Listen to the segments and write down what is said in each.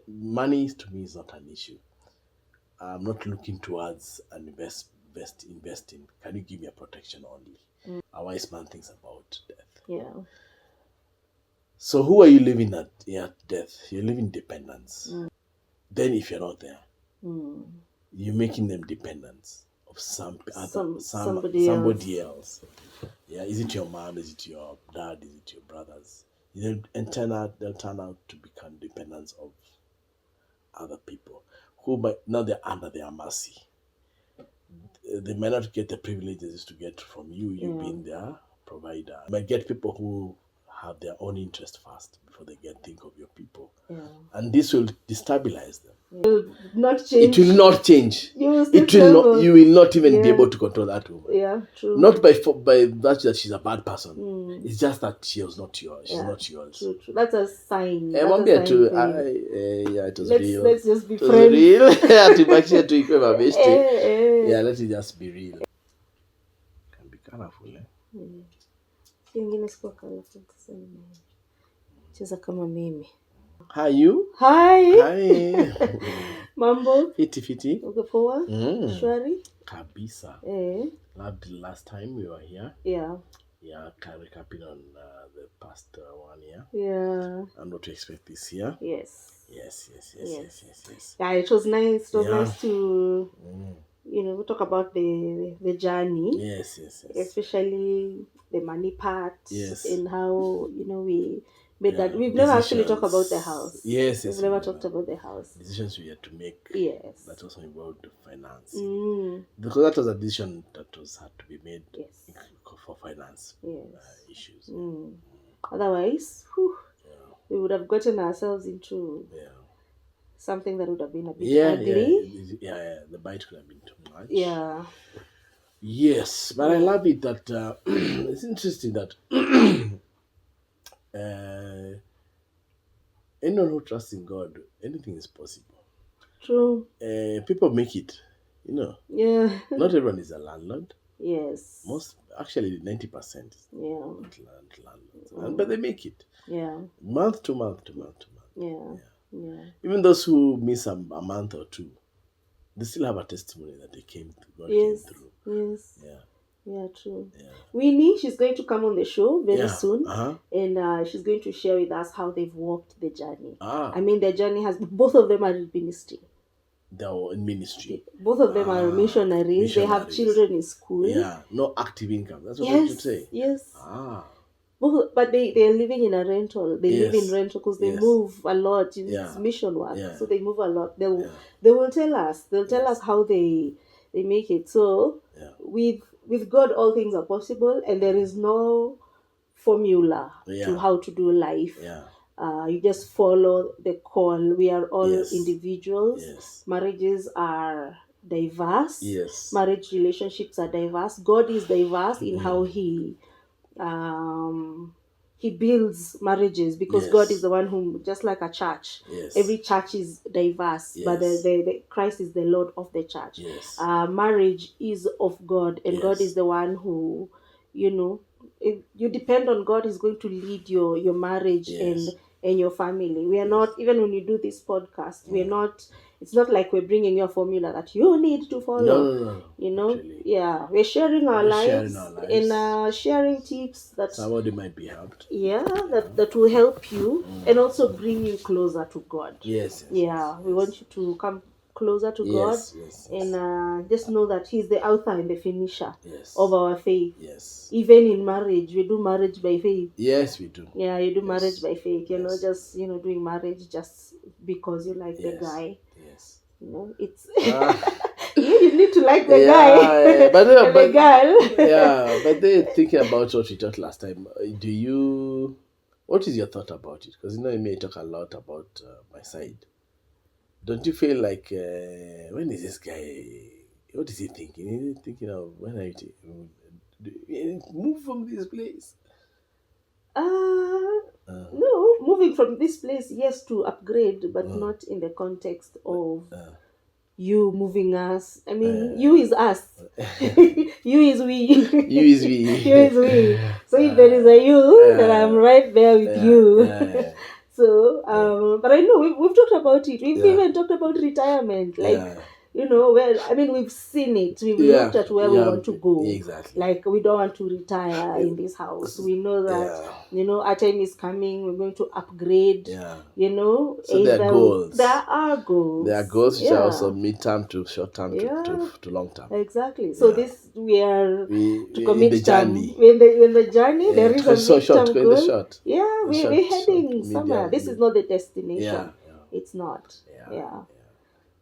Money to me is not an issue. I'm not looking towards an investing. Can you give me a protection only? A wise man thinks about death. Yeah. So who are you living at death? You're living dependence. Then if you're not there, you're making them dependents of somebody else. Yeah, is it your mom? Is it your dad? Is it your brothers? They'll turn out to become dependents of other people who now they're under their mercy. They might not get the privileges to get from you being their provider. You might get people who have their own interest first before they think of your people. Yeah. And this will destabilize them. It will not change. It will not change. You will not even be able to control that woman. Yeah, true. Not by that she's a bad person. It's just that she was not yours. She's not yours. True. That's a sign. It was real. Let's just be friends. Real. Yeah, let it just be real. Can be colorful, eh? Ingine sikuwa colorful tuseme. Cheza kama mimi. Hi you. Hi. Mambo. Fiti. Uko poa? Shwari? Kabisa. Loved the last time we were here. Yeah. Yeah, recapping on the past 1 year. Yeah. And what to expect this year. Yes. Yeah, it was nice. It was nice to we talk about the journey. Yes. Especially the money part. Yes. And how, we made that. We've never actually talked about the house. Yes. We've never talked about the house. Decisions we had to make. Yes. That also involved finance. Because that was a decision that had to be made for finance issues. Otherwise, we would have gotten ourselves into something that would have been a bit ugly. Yeah, the bite could have been too much. Yeah. Yes, but I love it that it's interesting that anyone who trusts in God, anything is possible. True. People make it, Yeah. Not everyone is a landlord. Yes. Actually 90%. Not landlords. But they make it. Yeah. Month to month. Yeah. Even those who miss a month or two, they still have a testimony that God came through. Yes. Yeah, true. Yeah. Winnie, she's going to come on the show very soon. Uh-huh. And she's going to share with us how they've walked the journey. I mean, the journey both of them are in ministry. They're in ministry. Both of them are missionaries. They have children in school. Yeah, no active income. That's what I should say. Yes. But they're living in a rental. They live in rental because they move a lot. It's mission work. So they move a lot. They will tell us. They'll tell us how they make it. So with God, all things are possible, and there is no formula to how to do life. You just follow the call. We are all individuals. Marriages are diverse. Marriage relationships are diverse. God is diverse in how he builds marriages, because God is the one who, just like a church, every church is diverse, but the Christ is the Lord of the church. Marriage is of God, and God is the one who, if you depend on God, is going to lead your marriage and your family. We are not, even when you do this podcast, we are not, it's not like we're bringing you a formula that you need to follow. No. Actually. We're sharing our lives and sharing tips that somebody might be helped. That will help you and also bring you closer to God. We want you to come closer to God and just know that He's the author and the finisher of our faith. Even in marriage, we do marriage by faith. Yes, we do. Yeah, you do marriage by faith. You're not just doing marriage just because you like the guy. It's you need to like the guy. But the girl. But they're thinking about what we talked last time. What is your thought about it? Because you may talk a lot about my side. Don't you feel like when is this guy? What is he thinking? Is he thinking of when I move from this place? No, moving from this place, yes, to upgrade, but not in the context of you moving us. I mean, you is us. You is we. You is we. You is we. So if there is a you, then I'm right there with you. So, but I know we've talked about it. We've even talked about retirement. Like, we've seen it. We've looked at where we want to go. Exactly. Like, we don't want to retire in this house. We know that, our time is coming. We're going to upgrade. So there are goals. There are goals. There are goals which are also mid-term to short-term to long-term. Exactly. So this we are to commit the journey. When the journey there is a mid-term goal. We're heading somewhere. This is not the destination. It's not.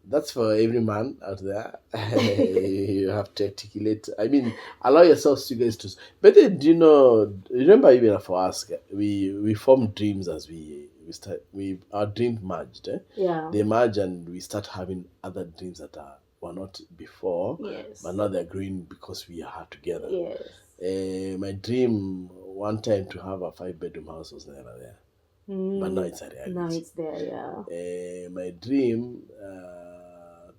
That's for every man out there. You have to articulate. Allow yourselves to guys to. But then, remember even for us, we form dreams as we start. Our dreams merged. They merge and we start having other dreams that were not before. But now they're growing because we are together. My dream one time to have a 5-bedroom house was never there. But now it's a reality. Now it's there, my dream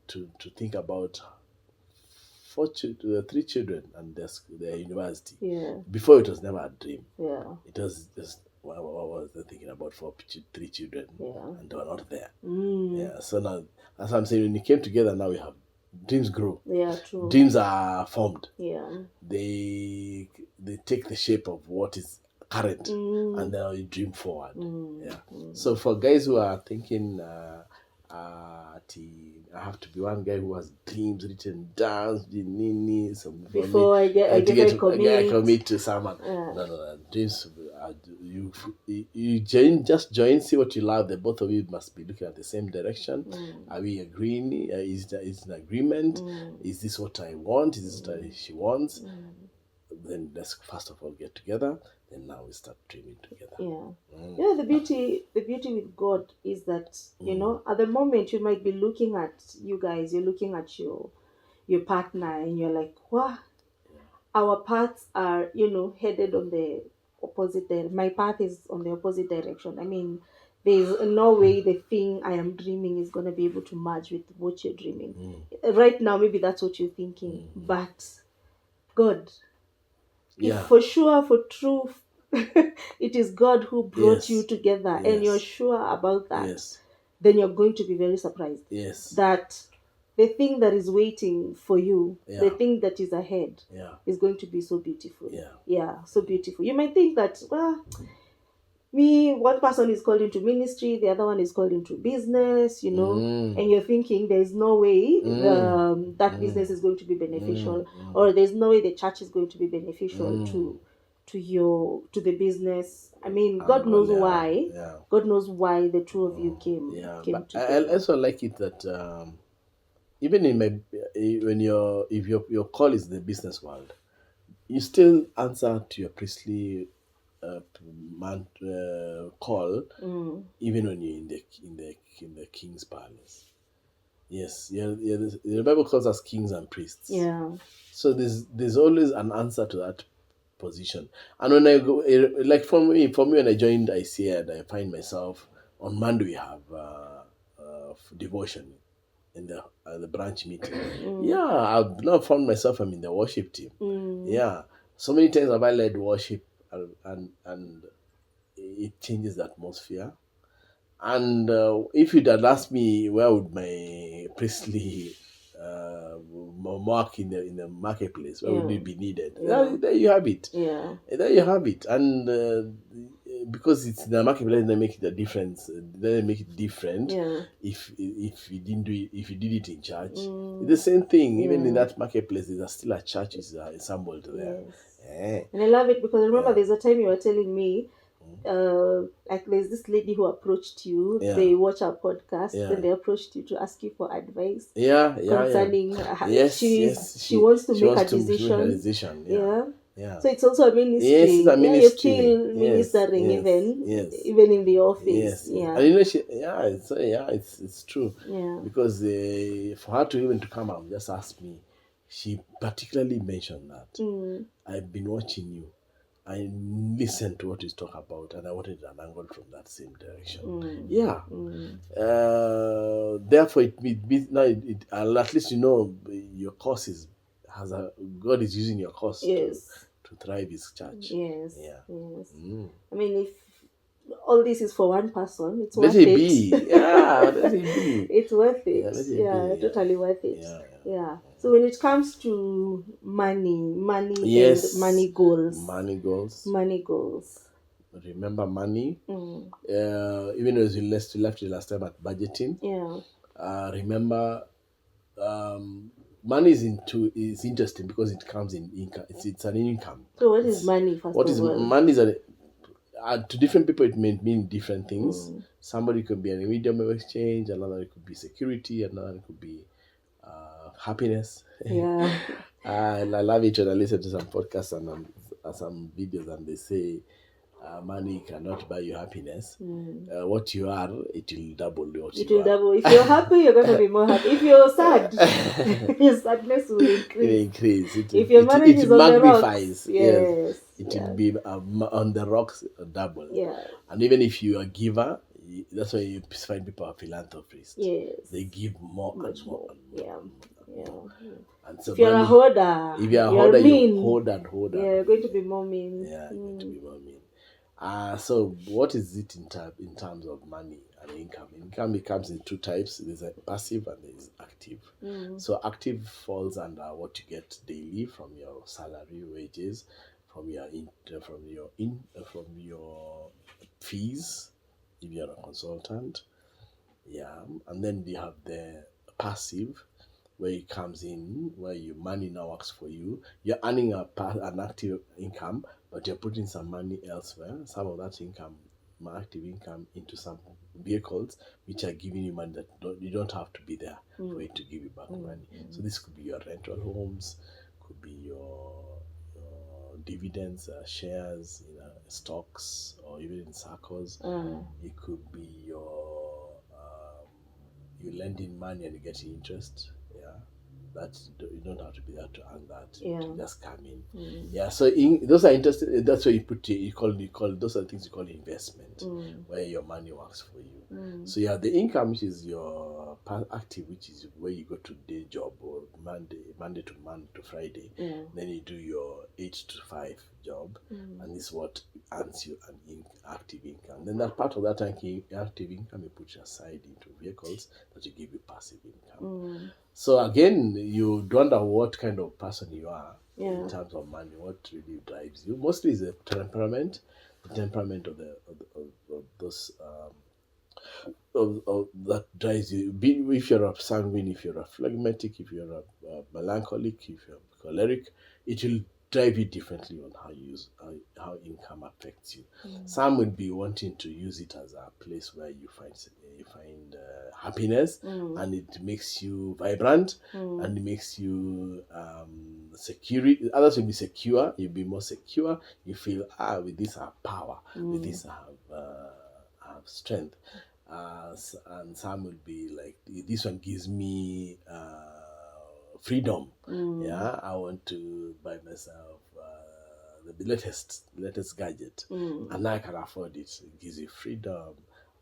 to think about 3 children and their university. Before it was never a dream. It was just what was I thinking about 3 children and they were not there. So now, as I'm saying, when it came together, now we have dreams grow. True. Dreams are formed. They take the shape of what is current and then you dream forward. So for guys who are thinking I have to be one guy who has dreams written down before I commit to someone. No. Dreams you join, see what you love. The both of you must be looking at the same direction. Are we agreeing? Is an agreement? Is this what I want? Is this what she wants? Then let's first of all get together, and now we start dreaming together. The beauty with God is that at the moment you might be looking at you guys, you're looking at your partner, and you're like, wow, our paths are headed on the opposite direction. My path is on the opposite direction. There's no way the thing I am dreaming is going to be able to merge with what you're dreaming. Right now, maybe that's what you're thinking, but God, if for sure, for truth, it is God who brought you together, and you're sure about that, then you're going to be very surprised that the thing that is waiting for you, the thing that is ahead, is going to be so beautiful. So beautiful. You might think that, one person is called into ministry, the other one is called into business, and you're thinking there's no way that business is going to be beneficial, or there's no way the church is going to be beneficial to the business. God knows why. God knows why the two of you came together. I also like it that even in if your call is the business world, you still answer to your priestly call, even when you're in the king's palace. The Bible calls us kings and priests. So there's always an answer to that position. And when I go, like for me when I joined ICA, and I find myself on Monday we have devotion in the branch meeting. I've now found myself I'm in the worship team. So many times have I led worship, and it changes the atmosphere. And if you'd had asked me where would my priestly mark in the marketplace, where would it be needed? There you have it. There you have it. And because it's in the marketplace, they make it a difference. They make it different. If you didn't do it, if you did it in church, it's the same thing. Even in that marketplace, there's still a church is assembled there. And I love it because I remember there's a time you were telling me, like there's this lady who approached you. They watch our podcast and they approached you to ask you for advice. Concerning she wants to make a decision. So it's also a ministry. It's a ministry. You're still ministering even in the office. And it's true. Because for her to come up, just ask me. She particularly mentioned that I've been watching you. I listened to what you talk about, and I wanted an angle from that same direction. Therefore, at least your course God is using your course to thrive His church. If all this is for one person. It's let worth it it. Be. Yeah, let it be. It's worth it. Yeah, let it Yeah, be. totally worth it. Yeah. So when it comes to money Yes. and money goals. Money goals. Remember money. Even as we left it last time at budgeting. Yeah. Remember, money is interesting because it comes in income. It's an income. So what is money first What of is all? money? To different people it may mean different things. Somebody could be an medium of exchange, another it could be security, another it could be happiness. Yeah. And I love it when I listen to some podcasts and some videos and they say money cannot buy you happiness. What you are, it will double what you are. Double. If you're happy, you're going to be more happy. If you're sad, your sadness will increase. If your marriage is on the rocks, yes. It will be on the rocks double. Yeah. And even if you are a giver, that's why you find people are philanthropists. Yes. They give more much and more. Yeah. And so if you're a hoarder, you hoard and hoard. Yeah, you're going to be more mean. Yeah, you're going to be more mean. So what is it in terms of money and income? Income, it comes in two types. There's a passive and there's active. So active falls under what you get daily from your salary, wages, from your fees if you're a consultant. Yeah, and then you have the passive, where it comes in, where your money now works for you. You're earning an active income, but you're putting some money elsewhere. Some of that income, active income, into some vehicles which are giving you money that you don't have to be there for it to give you back money. So this could be your rental homes, could be your dividends, shares, stocks, or even in circles. It could be you lending money and you get interest. That you don't have to be there to earn that. To just come in. Yeah, so those are interesting. That's why you call those are the things you call investment, where your money works for you. So you have the income, which is your active, which is where you go to day job or Monday to Friday. Then you do your 8 to 5 job, and this is what earns you an active income. Then that part of that active income you put aside into vehicles that will give you passive income. So again, you wonder what kind of person you are in terms of money. What really drives you? Mostly is the temperament of those that drives you. If you're a sanguine, if you're a phlegmatic, if you're a melancholic, if you're choleric, it will drive you differently on how income affects you. Some will be wanting to use it as a place where you find happiness, and it makes you vibrant, and it makes you secure. Others will be secure. You'll be more secure. You feel with this I have power. With this I have strength. And some will be like, this one gives me freedom. I want to buy myself the latest gadget, and now I can afford it. It gives you freedom,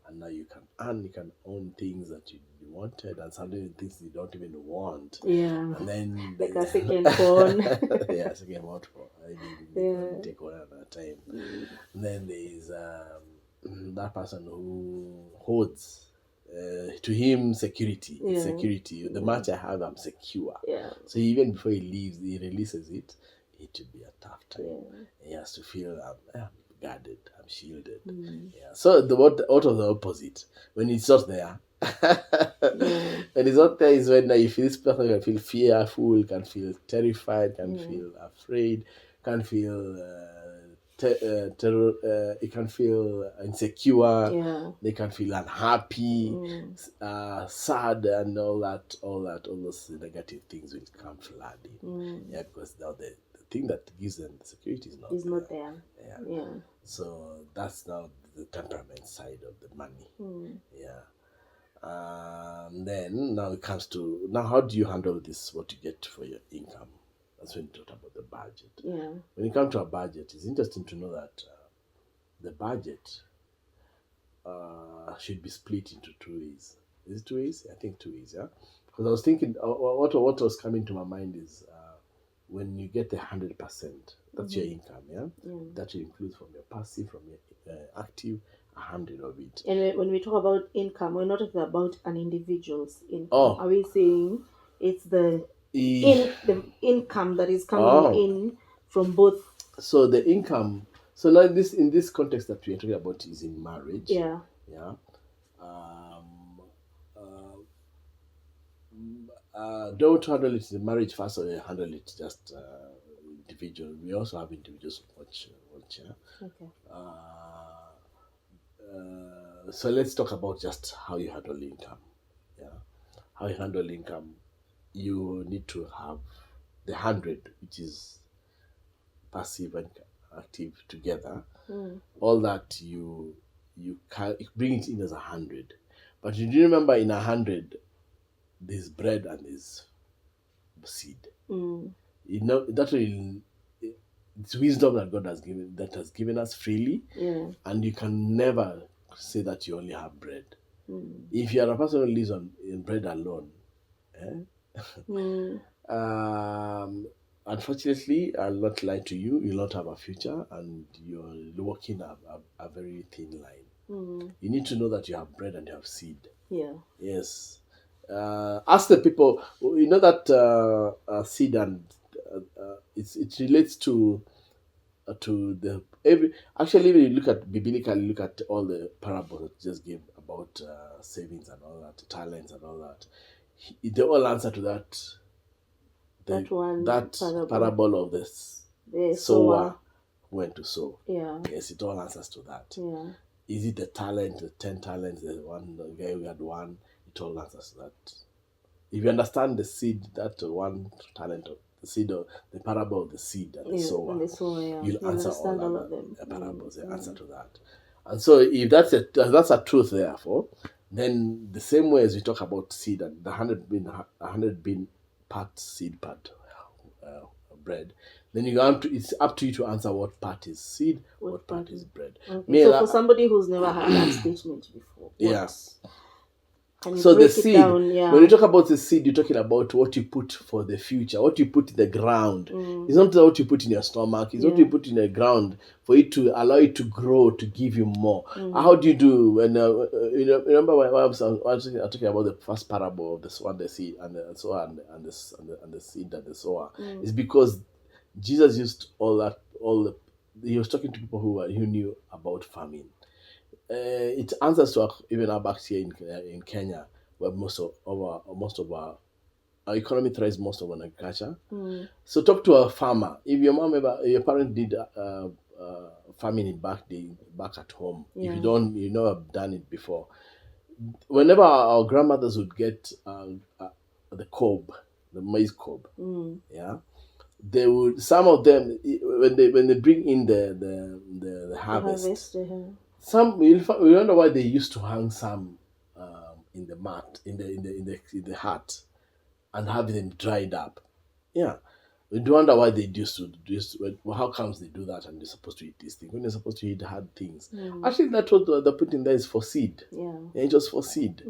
and now you can own things that you wanted, and sometimes things you don't even want. And then like a second phone. Second phone. I take one at a time. And then there is that person who hoards. To him, security. Security. The much I have, I'm secure. So even before he leaves, he releases it. It will be a tough time. He has to feel I'm guarded, I'm shielded. So what of the opposite? When it's not there. When it's not there is when this person can feel fearful, can feel terrified, can feel afraid, can feel it can feel insecure. They can feel unhappy, sad, and all those negative things will come flooding. Because now the thing that gives them the security is not there. So that's now the temperament side of the money. Then now it comes to how do you handle this? What you get for your income? That's when you talk about the budget. When you come to a budget, it's interesting to know that the budget should be split into 2 ways. Is it 2 ways? I think 2 ways. Because I was thinking, what was coming to my mind is when you get 100%, that's your income. That will include from your passive, from your active, 100 of it. And when we talk about income, we're not talking about an individual's income. Are we saying it's the income that is coming in from both? So the income, so like this, in this context that we're talking about is in marriage. Yeah. Don't handle it in marriage first, or handle it just individual. We also have individuals watch. Okay. So let's talk about just how you handle income. How you handle income. You need to have the 100, which is passive and active together. All that you can bring it in as 100. But you do remember, in 100, there's bread and there's seed. That will, it's wisdom that God has given us freely. And you can never say that you only have bread. If you are a person who lives in bread alone, unfortunately, I'll not lie to you, you'll not have a future, and you're walking a very thin line. You need to know that you have bread and you have seed. Yes. Ask the people, you know that seed and it relates to the actually, when you look at biblically, look at all the parables that just gave about savings and all that, talents and all that, they all answer to that. That parable of the sower who went to sow. Yes, it all answers to that. Is it the talent, the 10 talents, the guy who had one? It all answers to that. If you understand the seed, that one talent, the seed, of the parable of the seed and the sower, you'll answer all of them. The parables, the answer to that. And so, if that's a truth, therefore, then the same way as we talk about seed and the 100 being part seed, part bread, then it's up to you to answer what part is seed, what part is bread. So for somebody who's never heard that statement before, so the seed, when you talk about the seed, you're talking about what you put for the future, what you put in the ground. It's not what you put in your stomach, it's what you put in the ground for it to allow it to grow, to give you more. How do you do when remember when I was talking about the first parable of the sower, the seed, and the sower, and the seed and the sower? It's because Jesus used he was talking to people who knew about farming. It answers to even our back here in Kenya, where most of our economy thrives most of on agriculture. So talk to a farmer. If your parent did farming back at home, if you never done it before, whenever our grandmothers would get the cob, the maize cob, they would, some of them, when they bring in the harvest, some we wonder why they used to hang some in the mat, in the hut, and have them dried up. We do wonder why they used to do this. Well, how comes they do that and they're supposed to eat these things when they're supposed to eat hard things? Actually, that's what they're putting there is for seed. It's just for seed.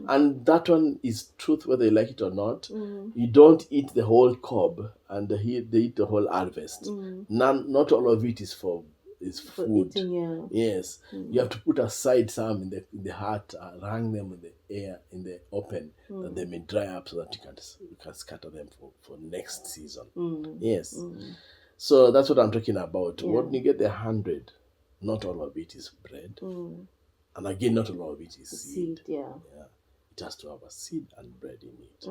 And that one is truth, whether you like it or not. You don't eat the whole cob and they eat the whole harvest. Not all of it is for food. Eating, yes. You have to put aside some in the heart, hang them in the air, in the open, that they may dry up so that you can scatter them for next season. Yes. So that's what I'm talking about. When you get the 100, not all of it is bread. And again, not all of it is seed. It has to have a seed and bread in it.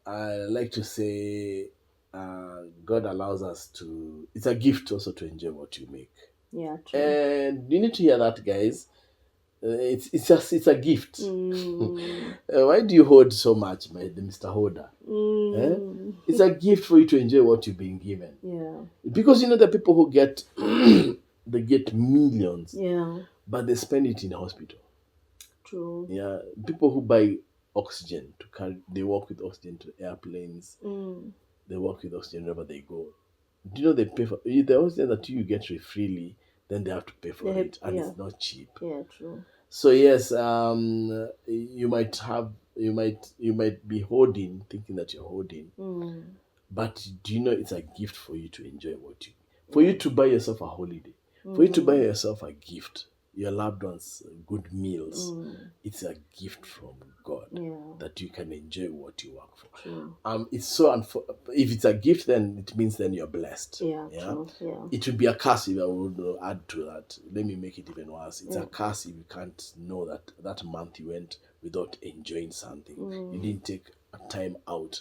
I like to say God allows us to, it's a gift also to enjoy what you make. True. And you need to hear that, guys. It's a gift. Why do you hoard so much, Mr. Hoarder? It's a gift for you to enjoy what you've been given. Because the people who get they get millions, but they spend it in the hospital. True. People who buy oxygen to carry, they walk with oxygen to airplanes. They work with oxygen wherever they go. Do you know they pay for the oxygen that you get freely? Then they have to pay for it, and it's not cheap. True. So yes, you might be hoarding, thinking that you're hoarding, but do you know it's a gift for you to enjoy for you to buy yourself a holiday, for you to buy yourself a gift. your loved ones good meals, it's a gift from God that you can enjoy what you work for. True. It's so if it's a gift, then it means then you're blessed. True. It would be a curse if I would add to that. Let me make it even worse. It's a curse if you can't know that month you went without enjoying something. You didn't take a time out,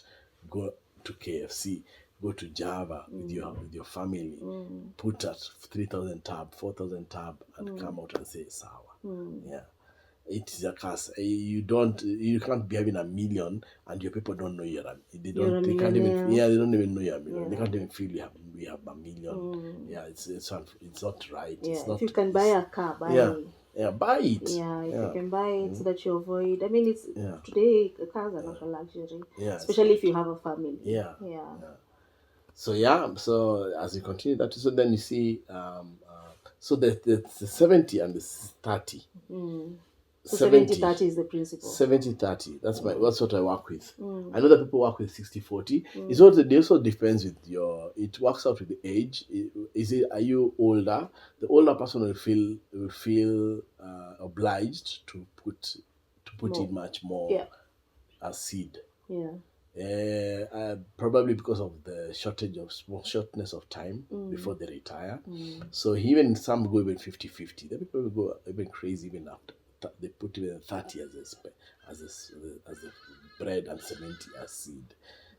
go to KFC, go to Java with your family, put at 3,000 tab, 4,000 tab, and come out and say sour. Yeah, it is a curse. You can't be having $1 million and your people don't know they don't even know you're $1 million. They can't even feel we have $1 million. Yeah, it's not right. Yeah, it's not, if you can buy a car, buy it. Yeah, buy it. Yeah, if you can buy it so that you avoid. I mean, today cars are not a luxury. Yeah, especially if you have a family. Yeah. So as you continue that, so then you see, so the 70 and the 30. So 70-30 is the principle. 70-30. That's what I work with. I know that people work with 60-40. It's also, it also depends with it works out with the age. Are you older? The older person will feel obliged to put in much more as seed. Probably because of the shortness of time before they retire. So even some go even 50-50. The people will go even crazy even after. They put even 30 as a bread and 70 as seed.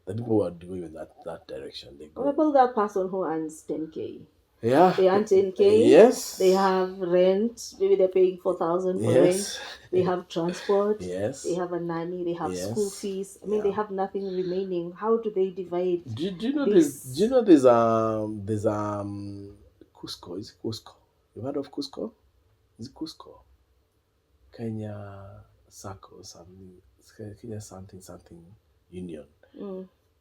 The people who are doing that direction. They go. What about that person who earns 10K? Yeah. They earn 10K. Yes. They have rent. Maybe they're paying 4,000 for rent. They have transport. Yes. They have a nanny. They have school fees. I mean, they have nothing remaining. How do they divide? Do you know this? Do you know there's Cusco? Is it Cusco? You heard of Cusco? Is it Cusco? Kenya Sacco something. Kenya something union.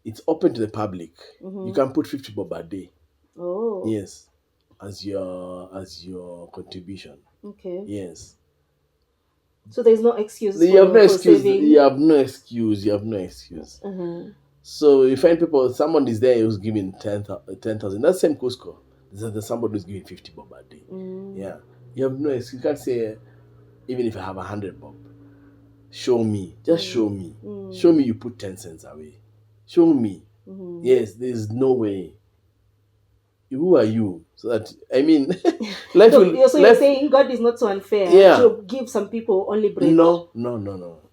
It's open to the public. You can put 50 bob a day. Oh. Yes. As your contribution. Okay. Yes. So there's no excuse. You have no excuse. You have no excuse. So you find people. Someone is there who's giving 10,000. That's same Cusco. There's somebody who's giving 50 bob a day. Yeah. You have no excuse. You can't say even if I have 100 bob. Show me. Just show me. Show me you put 10 cents away. Show me. Yes. There's no way. Who are you? So that, I mean, life you're saying God is not so unfair to give some people only bread? No.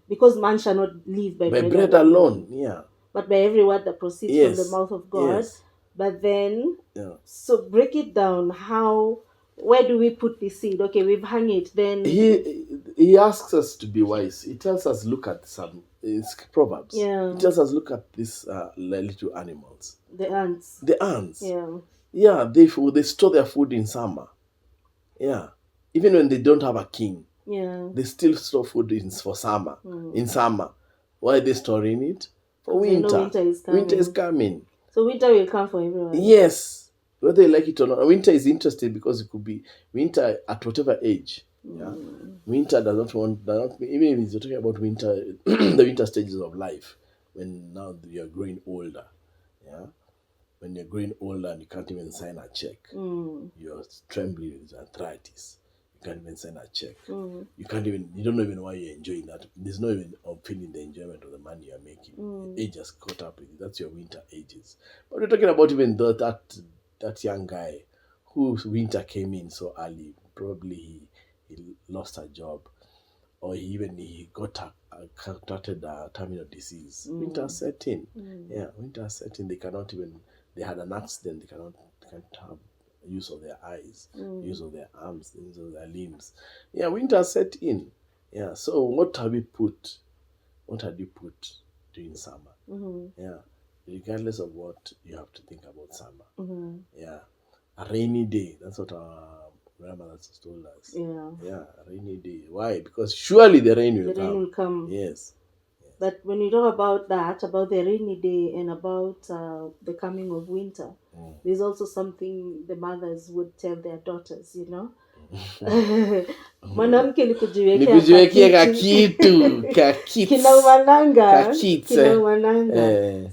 Because man shall not live by bread alone. Yeah. But by every word that proceeds from the mouth of God. Yes. But then, so break it down. Where do we put the seed? Okay, we've hung it. Then he asks us to be wise. He tells us, look at it's Proverbs. Yeah. He tells us, look at these little animals. The ants. Yeah. Yeah, they store their food in summer. Yeah. Even when they don't have a king. Yeah. They still store food for summer. In summer. Why are they storing it? For winter. Winter is coming. So winter will come for everyone. Yes. Whether they like it or not. Winter is interesting because it could be winter at whatever age. Yeah. Winter does not even if you're talking about winter, the winter stages of life, when now you're growing older. Yeah. When you're growing older and you can't even sign a check, you're trembling with arthritis. You can't even sign a check. You don't know even why you're enjoying that. There's no even feeling the enjoyment of the money you're making. Age has caught up with you. That's your winter ages. But we're talking about even that young guy whose winter came in so early. Probably he lost a job, or he got contracted a terminal disease. Winter set in. Yeah, winter set in. They had an accident. They can't have use of their eyes, use of their arms, use of their limbs. Yeah, winter set in. Yeah. So what had you put during summer? Yeah. Regardless of what, you have to think about summer. Yeah. A rainy day. That's what our grandmothers told us. Yeah. A rainy day. Why? Because surely the rain will come. Yes. But when you talk about the rainy day and about the coming of winter, there's also something the mothers would tell their daughters, Mwanamke ni kujiwekea kakitu kinaumananga. So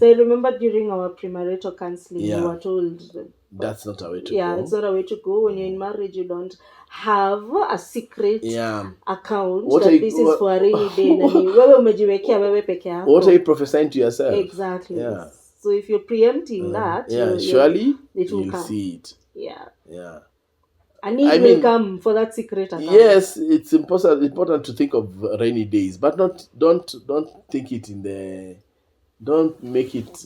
I remember during our premarital counseling, we were told That's not a way to go. Yeah, it's not a way to go. When you're in marriage, you don't have a secret account this is for a rainy day. What are you prophesying to yourself? Exactly. Yeah. So if you're preempting that, surely you'll see it. Yeah. Yeah. A need will come for that secret account. Yes, it's important to think of rainy days, but don't think it don't make it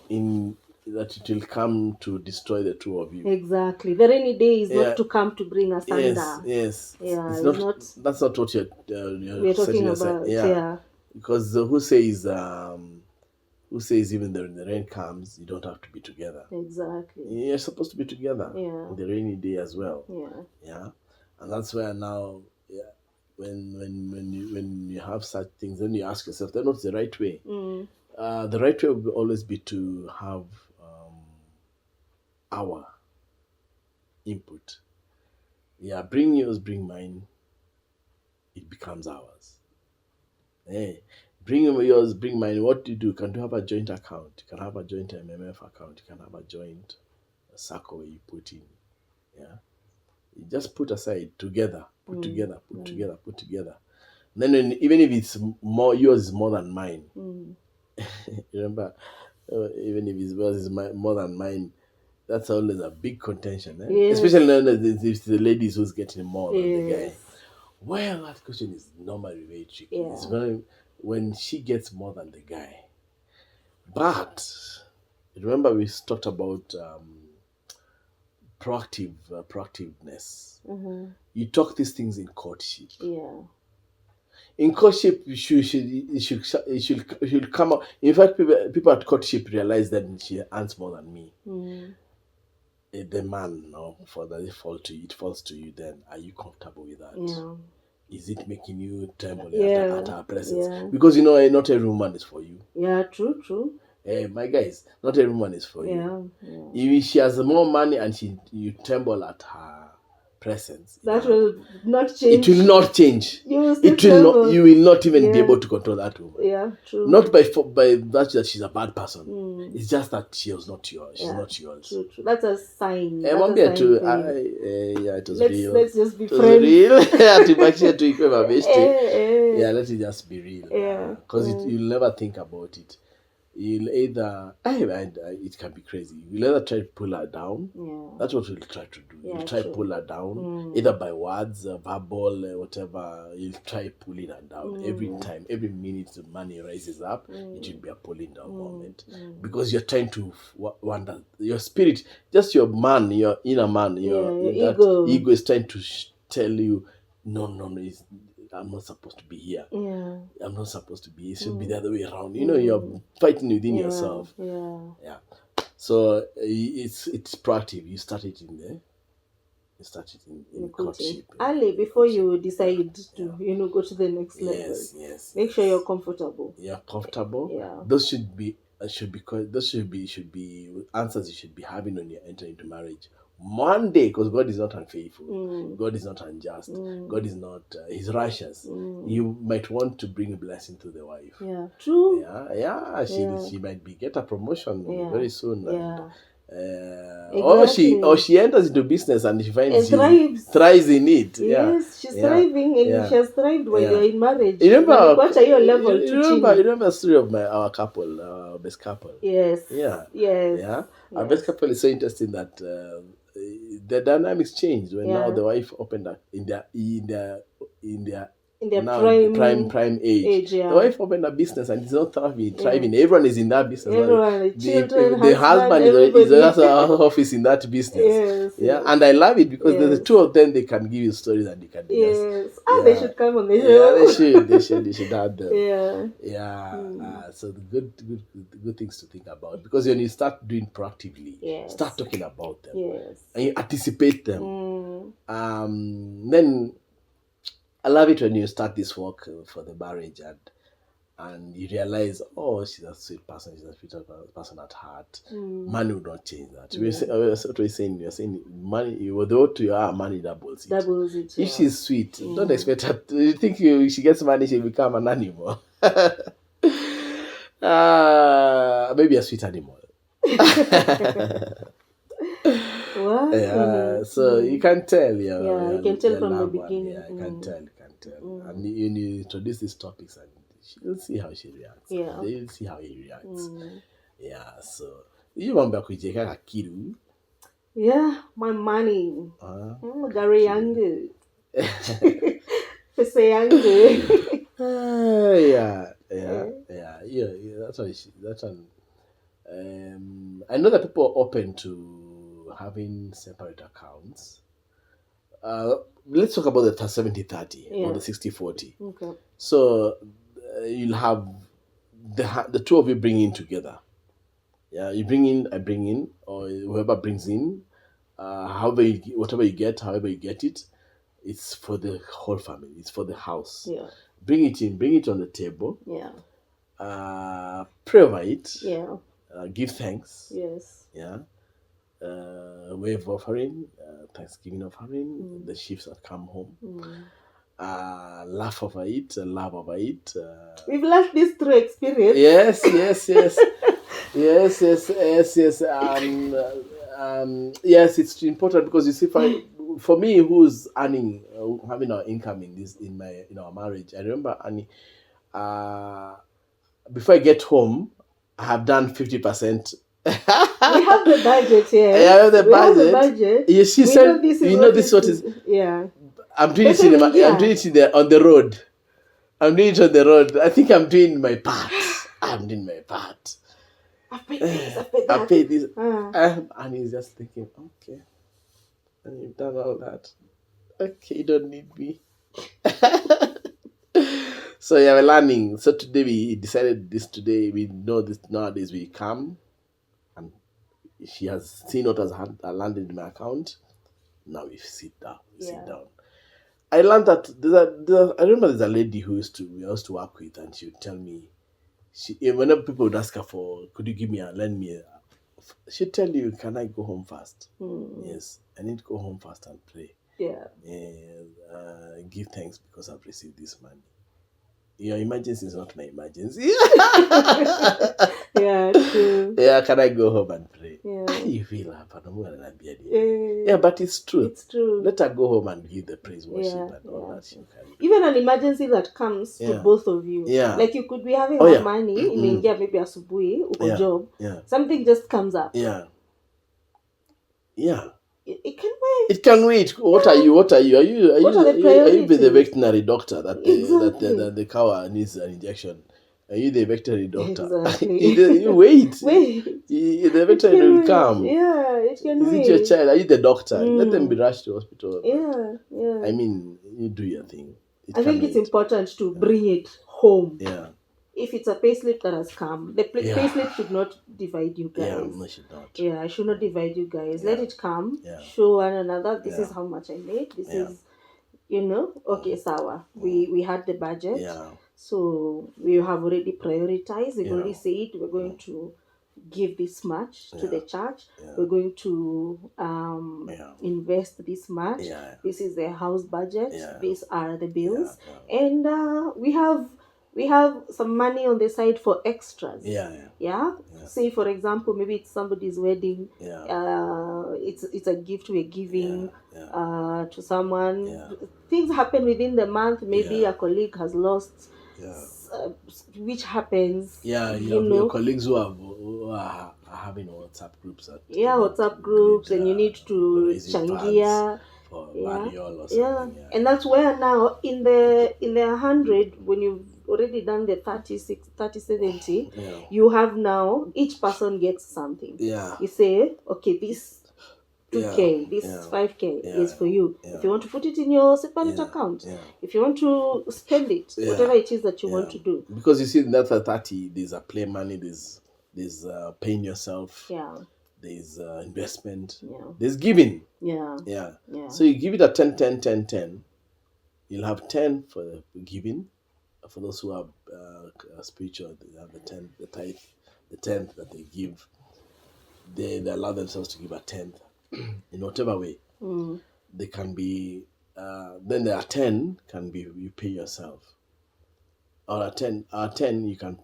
in that it will come to destroy the two of you. Exactly. The rainy day is not to come to bring us under. Yes. Yeah. It's not. That's not what you're talking about. Yeah. Because who says even when the rain comes, you don't have to be together? Exactly. You're supposed to be together. Yeah. In the rainy day as well. Yeah. Yeah. And that's where now, when you have such things, then you ask yourself, then what's the right way? The right way will always be to have our input. Yeah, bring yours, bring mine. It becomes ours. Hey, bring yours, bring mine. What do you do? You can have a joint account. You can have a joint MMF account. You can have a joint circle where you put in. Yeah, you just put aside together. Put together. And then even if it's more, yours is more than mine. Remember, even if yours is more than mine, that's always a big contention. Yes. Especially if it's the ladies who's getting more than the guy. Well, that question is normally very tricky. Yeah. It's when she gets more than the guy. But remember, we talked about proactiveness. You talk these things in courtship. Yeah. In courtship, it should come out. In fact, people at courtship realize that she earns more than me. The man, for that it falls to you. Then are you comfortable with that? Yeah. Is it making you tremble at her presence? Yeah. Because not every woman is for you. Yeah, true. Hey, my guys, not every woman is for you. If she has more money and you tremble at her presence, that will not change. It will not change. You will not even be able to control that woman. Yeah, true. Not by that she's a bad person. It's just that she was not yours. She's not yours. True. That's a sign. It was real. Let's just be friends. Let's just be real. Yeah. Because you'll never think about it. You'll either it can be crazy. You'll either try to pull her down. Yeah. That's what we'll try to do. You'll try to pull her down, either by words, verbal, whatever. You'll try pulling her down every time. Every minute the money rises up, it will be a pulling down moment because you're trying to wonder. Your spirit, just your man, your inner man, your ego is trying to tell you, no, I'm not supposed to be here. Yeah. I'm not supposed to be. It should be the other way around. You're fighting within yourself. Yeah. So it's proactive. You start it in there. You start it in courtship. Early before you decide to go to the next level. Yes. Make sure you're comfortable. You're comfortable. Yeah. Those should be answers you should be having when you enter into marriage. One day, because God is not unfaithful, God is not unjust, God is not, He's righteous. You might want to bring a blessing to the wife. Yeah, true. Yeah. She might get a promotion very soon. Yeah. Exactly. Or she enters into business and she finds thrives in it. Yes, she's thriving and she has thrived while you're in marriage. Remember the story of our couple, our best couple? Yes. Yeah. Yes. Yeah. Our best couple is so interesting that the dynamics changed when now the wife opened up in their prime age. The wife opened a business and it's not thriving. Everyone is in that business. The husband is also office in that business. Yes. And I love it because the two of them, they can give you stories and they can they should come on the show. They should have them. So the good things to think about, because when you start doing proactively, start talking about them, and you anticipate them, then I love it when you start this work for the marriage and you realize, she's a sweet person, she's a sweet person at heart. Money will not change that. That's what we're saying. You're saying money, although to your money doubles it. If she's sweet, don't expect her to, you think she gets money, she'll become an animal. Maybe a sweet animal. What? Yeah, so you can tell, Yeah, you can tell from the beginning. Yeah, you can tell. And you introduce these topics, and you'll see how she reacts. Yeah. They'll see how he reacts. Yeah, so you want back with Jeka Kiru? Yeah, my money. Gary yangu. Pesa yangu. Yeah. That's one. I know that people are open to having separate accounts. Let's talk about the 70-30 or the 60-40. Okay. So you'll have the two of you bring in together. Yeah, you bring in, I bring in, or whoever brings in, whatever you get, however you get it, it's for the whole family. It's for the house. Yeah. Bring it in. Bring it on the table. Yeah. Pray over it. Yeah. Give thanks. Yes. Yeah. Wave offering, Thanksgiving offering, the shifts that come home. Laugh over it, love over it. We've learned this through experience. Yes. Yes, it's important because you see, for me, who's earning, having our income in our marriage, I remember Annie. Before I get home, I have done 50%. We have the budget here. I have the budget. You see, this what is. Yeah. I'm doing it I'm doing it on the road. I'm doing it on the road. I think I'm doing my part. I'm doing my part. I paid this. I paid this. And he's just thinking, okay, and you've done all that. Okay, you don't need me. So yeah, we're learning. So today we decided this. Today we know this. Nowadays we come, and she has seen what has landed in my account. Now we sit down. Sit down. I learned that I remember there's a lady we used to work with, and she would tell me, whenever people would ask her for, could you lend me she'd tell you, can I go home first? Yes, I need to go home first and pray. Yeah. And give thanks because I've received this money. Your emergency is not my emergency. Yeah, true. Yeah, can I go home and pray? Yeah. You feel yeah, but it's true. It's true. Let her go home and give the praise worship and all that. She can. Even an emergency that comes to both of you. Yeah. Like you could be having money, imeingia maybe asubuhi, uko job. Yeah. Something just comes up. Yeah. It can wait. It can wait. What are you? Are you the veterinary doctor that the cow needs an injection? Are you the veterinary doctor? Exactly. You wait. The veterinary will come. Yeah, it can wait. Is it your child? Are you the doctor? Let them be rushed to hospital. Yeah. I mean, you do your thing. I think it's important to bring it home. Yeah. If it's a payslip that has come, the payslip should not divide you guys. Yeah, no, should not. Yeah, I should not divide you guys. Let it come. Show one another. This is how much I made. This is, okay, sawa. We had the budget. Yeah. So we have already prioritized. We've already said we're going to give this much to the church. We're going to invest this much. This is the house budget. These are the bills. And we have some money on the side for extras. Yeah. Say for example, maybe it's somebody's wedding. It's a gift we're giving to someone. Things happen within the month. Maybe a colleague has lost. Which happens. Your colleagues who are having WhatsApp groups. WhatsApp groups, and you need to changia for burial or something. And that's where now in the 100, when you've already done the 30-70, you have now each person gets something. You say, okay, this 2K, this 5K is for you. If you want to put it in your separate account, if you want to spend it, whatever it is that you want to do. Because you see, in that 30, there's a play money, there's paying yourself, there's investment, there's giving. So you give it a 10. You'll have 10 for the giving. For those who are spiritual, they have the 10, the tithe, the 10th that they give. They allow themselves to give a 10th. In whatever way. They can be then there are 10 can be you pay yourself, or a 10 you can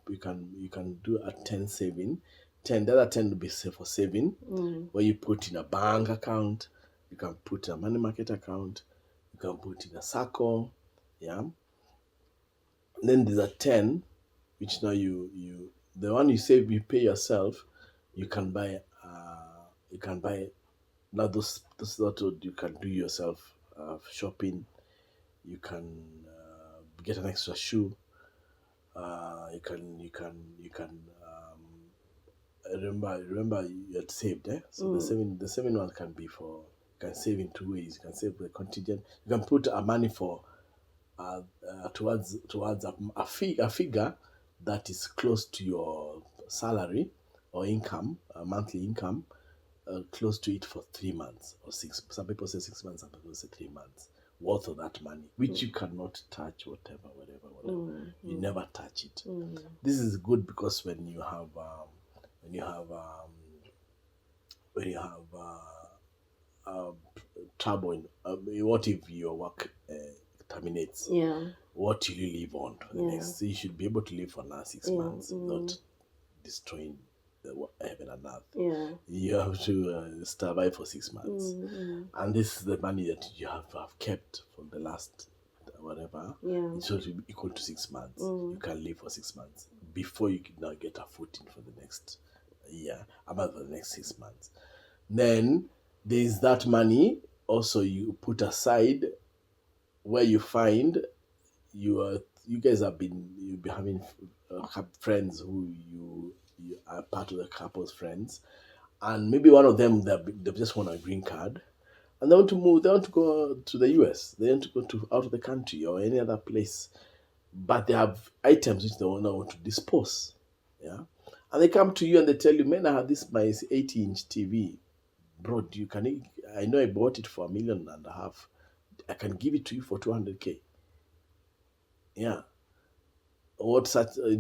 do a 10 saving, 10. The other 10 will be for saving, where you put in a bank account, you can put a money market account, you can put in a circle, yeah. And then there's a 10, which now the one you save, you pay yourself. You can buy now those that you can do yourself shopping. You can get an extra shoe. You can remember you had saved, so the saving one can be for, you can save in 2 ways. You can save the contingent. You can put money for towards a figure that is close to your salary or income, monthly income, close to it for 3 months or 6. Some people say 6 months, some people say 3 months worth of that money, which you cannot touch, whatever. You never touch it. This is good because when you have trouble in, what if your work terminates? What will you live on for the next? So you should be able to live for another 6 months without destroying the heaven and earth. You have to survive for 6 months, and this is the money that you have kept for the last whatever. It's going to be equal to 6 months. You can live for 6 months before you can now get a footing for the next year, about the next 6 months. Then there's that money also you put aside, where you find you guys you'll be having friends who you are part of the couple's friends, and maybe one of them they just want a green card, and they want to move. They want to go to the US. They want to go out of the country or any other place, but they have items which they want to dispose. Yeah, and they come to you and they tell you, "Man, I have my 80-inch TV, bro. I know I bought it for $1.5 million. I can give it to you for 200K." Yeah. Do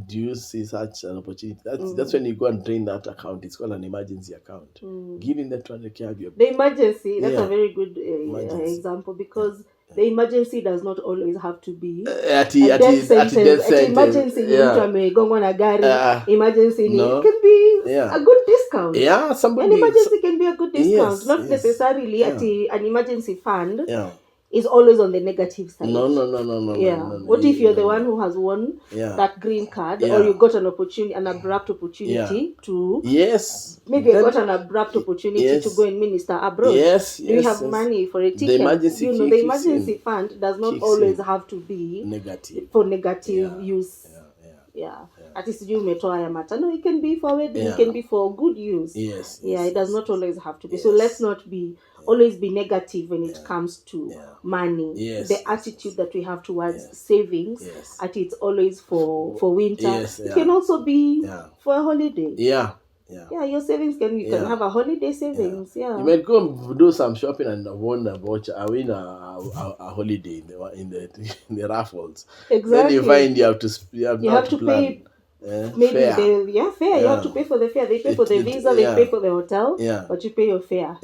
you see such an opportunity? That's when you go and drain that account. It's called an emergency account. Giving that 200K. The emergency, that's a very good example, because the emergency does not always have to be a death sentence. Emergency, emergency, it can be a good discount. An emergency can be a good discount, not necessarily an emergency fund. Is always on the negative side. No. What if you're the one who has won that green card, or you got an abrupt opportunity to maybe you got an abrupt opportunity to go and minister abroad? Do you have money for a ticket? The emergency fund does not always have to be for negative use. At least you may try a matter. No, it can be for wedding, it can be for good use. It does not always have to be. So let's not always be negative when it comes to money. The attitude that we have towards savings, it's always for winter. It can also be for a holiday. Your savings you can have a holiday savings. You might go and do some shopping and win a voucher. I win a holiday in the raffles. Exactly. Then you find you have to pay. Maybe fare. You have to pay for the fare. They pay for the visa. They pay for the hotel. But you pay your fare.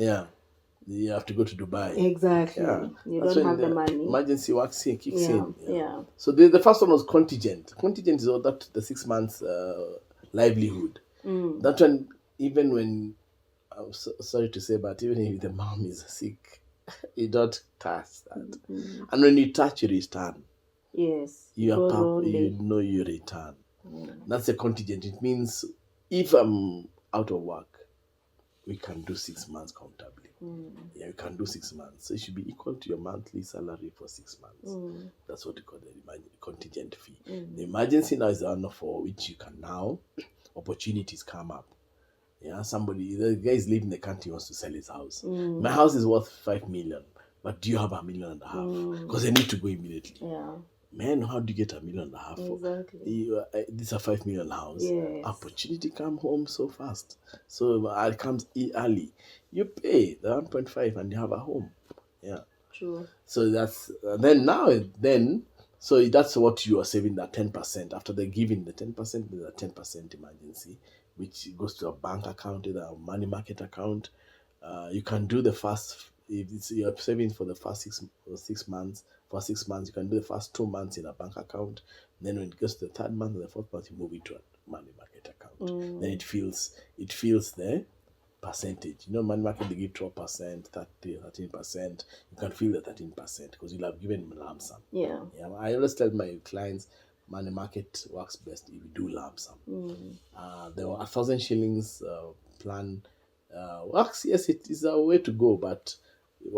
You have to go to Dubai. Exactly. You don't have the money. Emergency kicks in. So the first one was contingent. Contingent is all that the 6 months livelihood. That one, even when, I'm sorry to say, but even if the mom is sick, you don't touch that. And when you touch, you return. Yes. You know you return. That's a contingent. It means if I'm out of work, we can do 6 months comfortably. You can do 6 months. So it should be equal to your monthly salary for 6 months. That's what we call the contingent fee. The emergency now is the one for which you can now, opportunities come up. The guy is living in the country, wants to sell his house. My house is worth 5 million, but do you have $1.5 million? Because I need to go immediately. Man, how do you get $1.5 million? Exactly. This is a 5 million house. Opportunity come home so fast. So it comes early. You pay the 1.5 and you have a home. True. So that's so that's what you are saving, that 10%. After they're giving the 10%, there's a 10% emergency, which goes to a bank account, either a money market account. You can do the first, if you're saving for the first 6 months, for 6 months. You can do the first 2 months in a bank account. Then when it goes to the third month and the fourth month, you move it to a money market account. Then it feels the percentage. Money market, they give 12%, 13%. You can feel the 13% because you'll have given lump sum. Yeah. I always tell my clients, money market works best if you do lump sum. The 1,000 shillings plan works. Yes, it is a way to go, but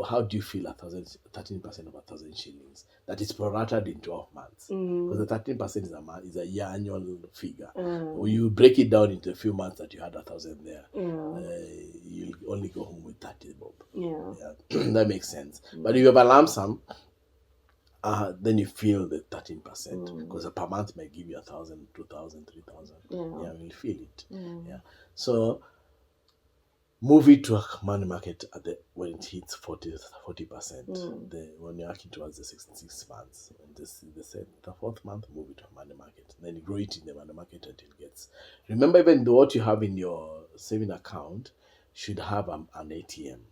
how do you feel 13% of 1,000 shillings? That is prorated in 12 months. Because the 13% is a year annual figure. When you break it down into a few months that you had 1,000 there, you'll only go home with 30 bob. Yeah. That makes sense. But if you have a lump sum, then you feel the 13% because per month might give you 1,000, 2,000, 3,000. Yeah, you'll feel it. Yeah. So move it to a money market when it hits 40%. When you're working towards the 6 months, and the fourth month, move it to a money market. Then you grow it in the money market until it gets. Remember, even though what you have in your saving account should have an ATM.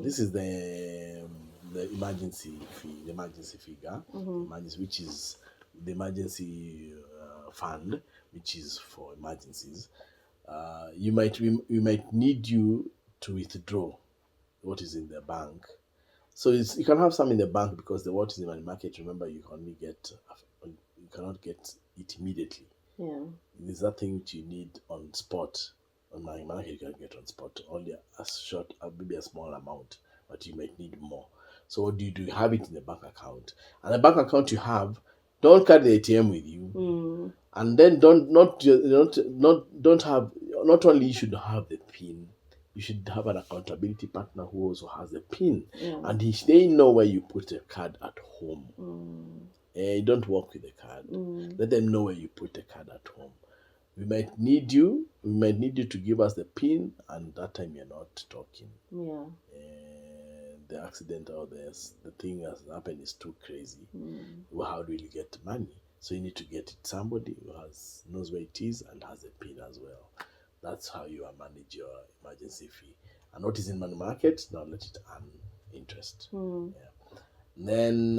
This is the emergency fee, the emergency figure, which is the emergency fund, which is for emergencies. You might need you to withdraw what is in the bank. So you can have some in the bank because what is in the market, remember, you cannot get it immediately. Yeah. There's that thing which you need on spot. On my market, you can get on spot only a short, maybe a small amount, but you might need more. So what do? You have it in the bank account, and the bank account you have, don't carry the ATM with you, and then don't have. Not only you should have the PIN, you should have an accountability partner who also has the PIN, and they know where you put the card at home. You don't work with the card. Let them know where you put the card at home. We might need you to give us the PIN, and that time you're not talking. Yeah. The accident or the thing has happened is too crazy. Well, how do you get money? So you need to get it somebody who knows where it is and has a PIN as well. That's how you manage your emergency fee. And what is in money market? Now let it earn interest. Yeah. Then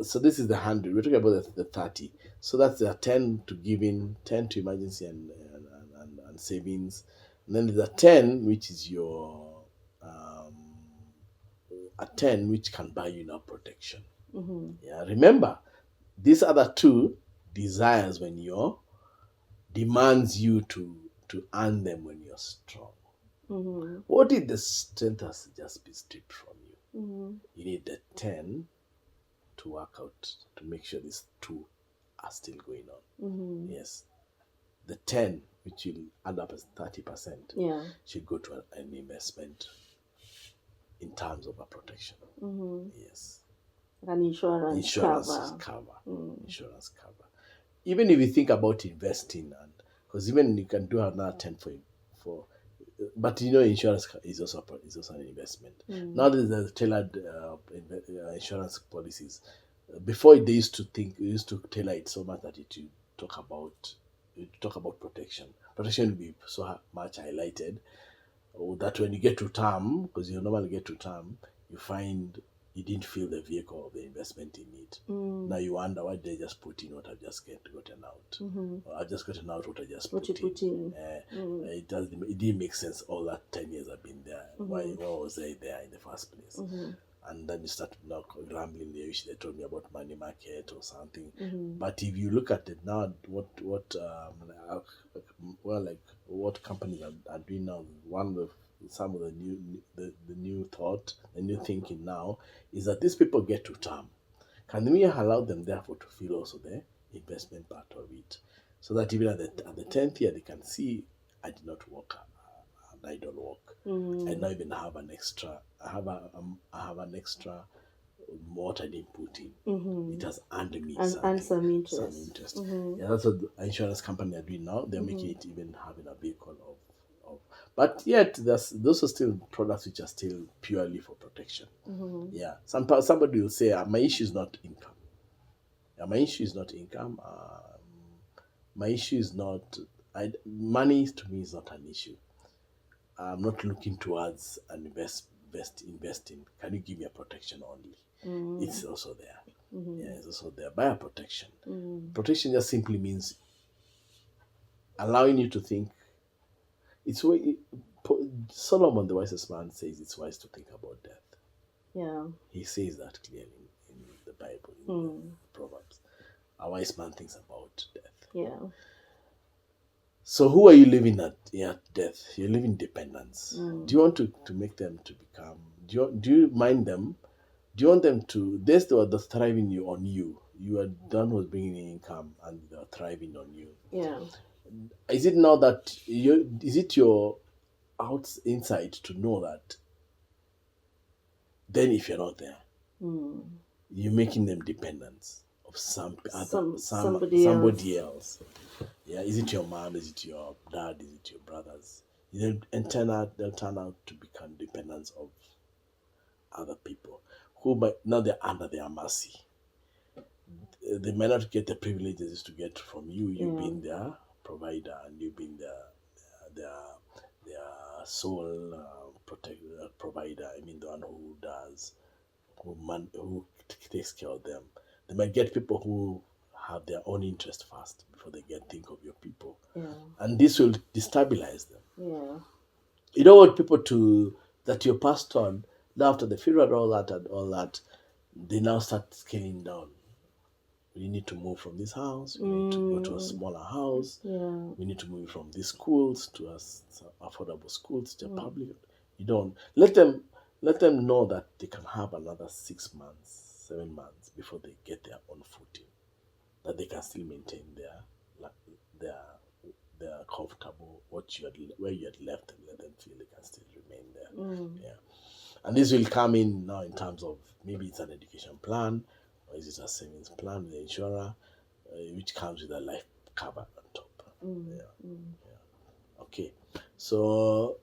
so this is the 100. We're talking about the 30. So that's the 10 to giving, 10 to emergency and savings. And then there's a 10, which is your a 10 which can buy you now protection. Yeah. Remember, these other two desires when you're demands you to earn them when you're strong. What if the strength has just been stripped from you? You need the 10 to work out to make sure these two are still going on. Yes. The 10, which will add up as 30%, should go to an investment in terms of a protection. Yes. An insurance cover. Insurance cover. Even if you think about investing, and because even you can do another 10 for but insurance is also an investment. Now there's tailored insurance policies. Before they used to tailor it so much that it would talk about protection. Protection will be so much highlighted that when you get to term, because you normally get to term, you find you didn't feel the vehicle of the investment in it. Now you wonder why they just put in what I've just gotten out. Or I've just gotten out what I just put in. It didn't make sense. All that 10 years I've been there. Why was I there in the first place? And then you start now grumbling. They wish they told me about money market or something. But if you look at it now, what companies are doing now, some of the new thought, the new thinking now is that these people get to term. Can we allow them therefore to feel also the investment part of it, so that even at the 10th year they can see I did not work and I don't work. I now even have an extra. I have an extra what I didn't put in. It has earned me some interest. Yeah, that's what the insurance company are doing now. They're making it even having a vehicle of. But yet, those are still products which are still purely for protection. Yeah, somebody will say, my issue is not income. My issue is not income. My issue is not money. To me, is not an issue. I'm not looking towards an investing. Can you give me a protection only? it's also there. Yeah, it's also there. Buyer protection. Protection just simply means allowing you to think. It's Solomon, the wisest man, says it's wise to think about death. Yeah. He says that clearly in the Bible, in Proverbs. A wise man thinks about death. Yeah. So who are you living at death? You're living dependence. Do you want to make them to become? Do you mind them? Do you want them to? They're thriving on you. You are done with bringing in income, and they're thriving on you. Yeah. Is it now that is it your insight to know that? Then, if you're not there, you're making them dependent of somebody else. Yeah, is it your mom? Is it your dad? Is it your brothers? They'll turn out to become dependents of other people who now they're under their mercy. They might not get the privileges to get from you. You've been their provider, and you've been their sole provider. I mean, the one who takes care of them. They might get people who have their own interest first before they think of your people. Yeah. And this will destabilize them. Yeah. You don't want people that you passed on, now after the funeral and all that, they now start scaling down. We need to move from this house. We need to go to a smaller house. Yeah. We need to move from these schools to affordable schools to public. You don't let them know that they can have another 6 months, 7 months before they get their own footing. That they can still maintain their comfortable where you had left them. Let them feel they can still remain there. Yeah, and this will come in now in terms of maybe it's an education plan, or is it a savings plan with the insurer, which comes with a life cover on top. Yeah. Okay, so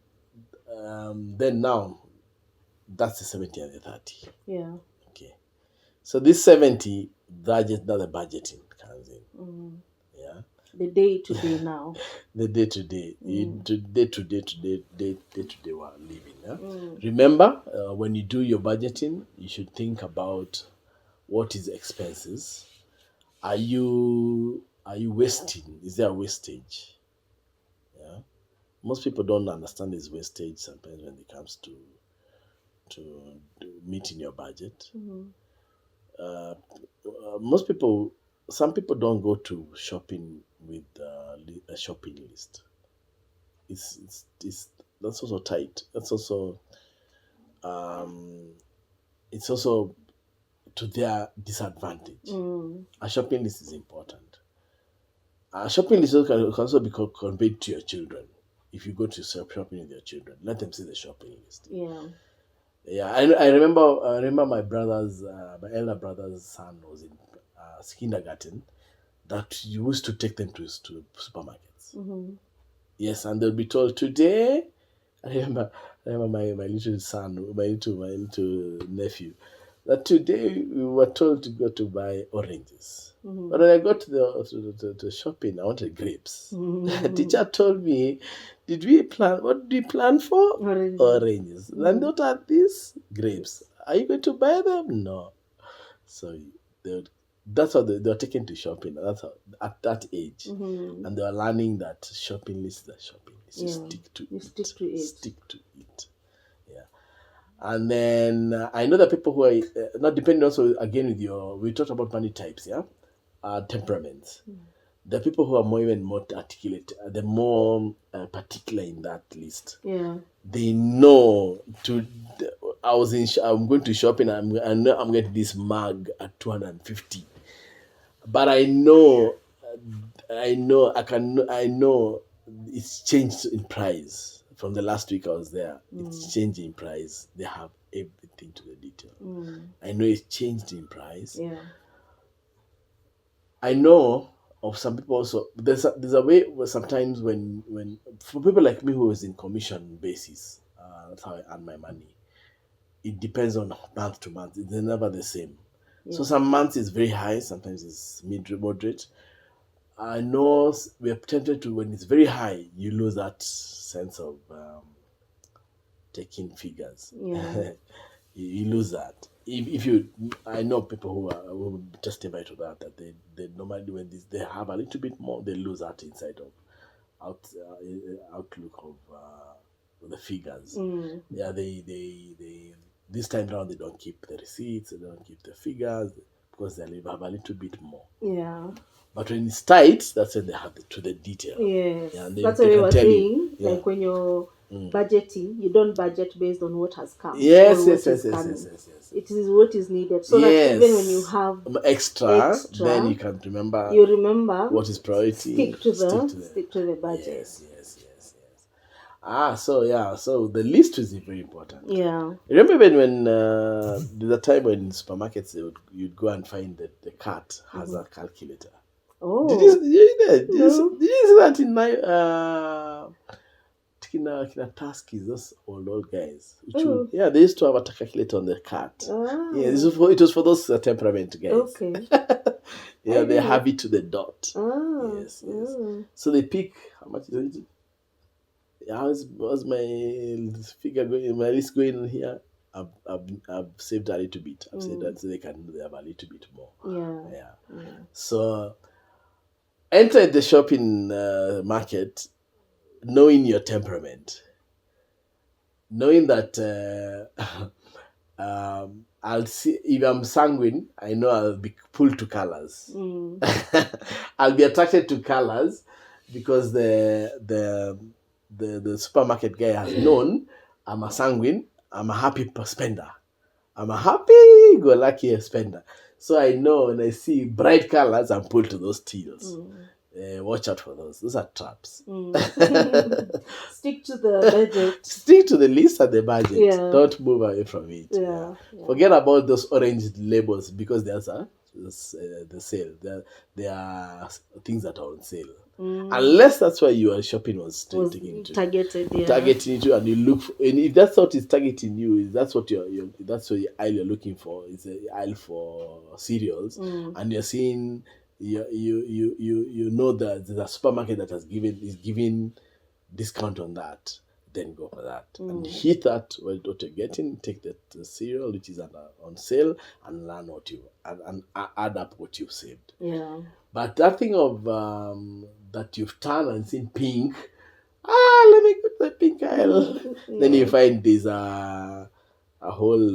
then now that's the 70 and the 30. Yeah. Okay, so this 70, now the budgeting comes in. Yeah. The day to day now. The day to day. Day to day we're living. Yeah? Remember, when you do your budgeting, you should think about what is expenses. Are you wasting? Is there a wastage? Yeah. Most people don't understand this wastage sometimes when it comes to meeting your budget. Some people don't go to shopping with a shopping list. That's also tight. That's also it's also to their disadvantage. A shopping list is important. A shopping list can also be conveyed to your children. If you go to shopping with your children, let them see the shopping list. Yeah. Yeah, I remember my my elder brother's son was in kindergarten, that you used to take them to supermarkets. Yes, and they'll be told today. I remember my little son, my little nephew, that today we were told to go to buy oranges. But when I got to the shopping, I wanted grapes. The teacher told me, what did we plan for? Oranges. And what are these? Grapes. Are you going to buy them? No. So that's how they're taken to shopping. That's how, at that age. And they are learning that shopping list is a shopping list. You stick to it. Stick to it. Yeah. And then I know that people who are not depending also again we talked about money types, yeah? Temperaments. The people who are even more articulate, the more particular in that list. Yeah. They know I'm going to shopping. I know I'm getting this mug at 250, but I know it's changed in price from the last week I was there. It's changed in price. They have everything to the detail. I know it's changed in price. Yeah. I know of some people also. There's a way where sometimes when for people like me who is in commission basis, that's how I earn my money. It depends on month to month. It's never the same. Yeah. So some months it's very high, sometimes it's moderate. I know we're tempted to, when it's very high, you lose that sense of taking figures. Yeah. You lose that. If you, I know people who testify to that they normally when they have a little bit more, they lose that inside of outlook of the figures. Yeah, they this time around they don't keep the receipts, they don't keep the figures because they have a little bit more. Yeah. But when it's tight, that's when they have to the detail. Yes. Yeah, that's what we were saying. Like when you're budgeting, you don't budget based on what has come. Yes. It is what is needed. So that even when you have extra, then you can remember. You remember what is priority. Stick to the budget. Yes. So the list is very important. Yeah. Remember when there's a time when in supermarkets you'd go and find that the cart has a calculator. Oh. Did you see that in my Kina Taskies, those old guys? They used to have a calculator on the cart. Yeah, it was for those temperament guys. Okay. They have it to the dot. Yes. So they pick how much is it? How's my figure going? My list going here? I've saved a little bit. I've said that so they have a little bit more. Yeah. So enter the shopping market, knowing your temperament, knowing that I'll see if I'm sanguine. I know I'll be pulled to colors. I'll be attracted to colors because the supermarket guy has known I'm a sanguine. I'm a happy spender. I'm a happy-go-lucky spender. So I know when I see bright colors, I'm pulled to those teals. Watch out for those. Those are traps. Stick to the budget. Stick to the list and the budget. Yeah. Don't move away from it. Yeah. Forget about those orange labels because there's the sale. There are things that are on sale. Unless that's why you are shopping was targeting you, and you look for, and if that's what is targeting you, that's what that's what aisle you're looking for. It's an aisle for cereals, and you're seeing you know that there's a supermarket that is giving discount on that. Then go for that and hit that what you're getting. Take the cereal which is on sale and learn what you and add up what you've saved. Yeah. But that thing of that you've turned and seen pink, let me go to the pink aisle. Then you find there's a whole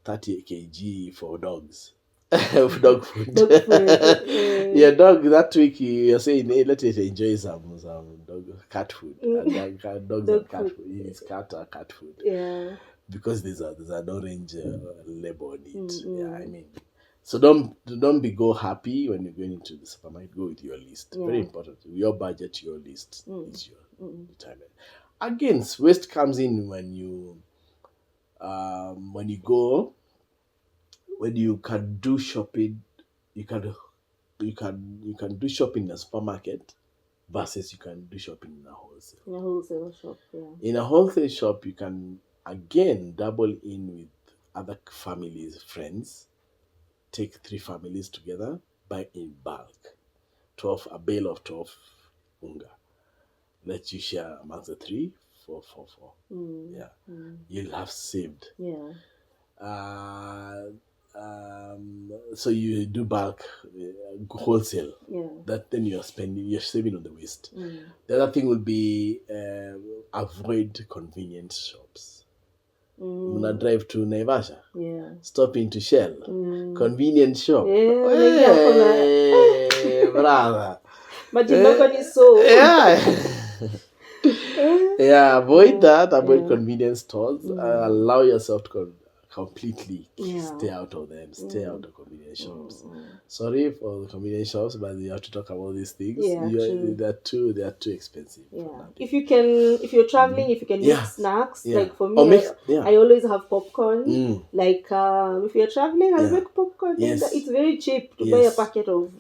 30 kg for dogs. Dog food. Your dog that week you're saying, hey, let it enjoy some cat food. Dogs and cat food. It's cat food. Yeah. Because there's an orange label on it. Yeah, I mean. So don't go happy when you're going into the supermarket. Go with your list. Yeah. Very important. Your budget, your list is your retirement. Again, waste comes in when you go. When you can do shopping, you can do shopping in a supermarket versus you can do shopping in a wholesale. In a wholesale shop, yeah. In a wholesale shop, you can again double in with other families, friends. Take 3 families together, buy in bulk. A bale of 12 unga. Let you share amongst the 3, 4. Yeah. You'll have saved. Yeah. So you do bulk wholesale. Yeah. That then you're saving on the waste. The other thing will be avoid convenience shops. Muna drive to Naivasha. Yeah. Stop into Shell. Convenience shop. Yeah. Hey, brother. But you're not going to so. Yeah. Avoid that. Avoid convenience stores. Allow yourself to completely stay out of them. Stay out of convenience shops. Sorry for the convenience shops, but you have to talk about these things. Yeah, they are too expensive. Yeah. If you're traveling, if you can make snacks, like for me, I always have popcorn. Like if you're traveling, I'll make popcorn. Yes. It's very cheap to buy a packet of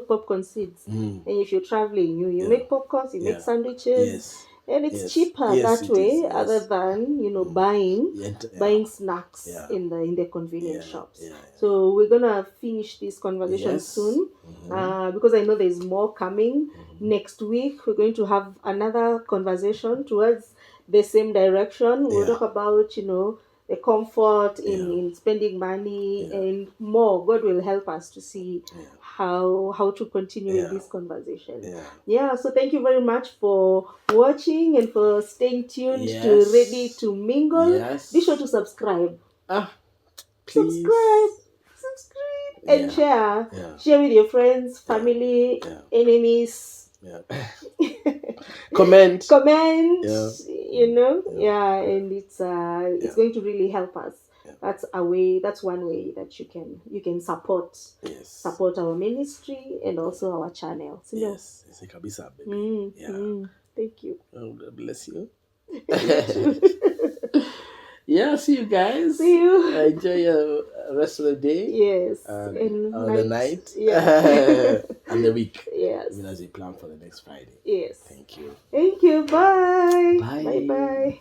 popcorn seeds. And if you're traveling, you make popcorns, you make sandwiches. Yes. And it's cheaper that way, other than buying snacks in the convenience shops. So we're gonna finish this conversation soon, because I know there's more coming. Next week we're going to have another conversation towards the same direction. We'll talk about the comfort in spending money and more. God will help us to see how to continue in this conversation. So thank you very much for watching and for staying tuned to Ready to Mingle. Be sure to subscribe. Please. Subscribe and share with your friends, family, enemies. Comment, you know, and it's going to really help us. That's one way that you can support our ministry and also our channel. Yes, baby. Thank you. Oh, God bless you. See you guys. See you. Enjoy your rest of the day. Yes. And the night. And the week. Yes. Even as you plan for the next Friday. Yes. Thank you. Thank you. Bye. Bye. Bye.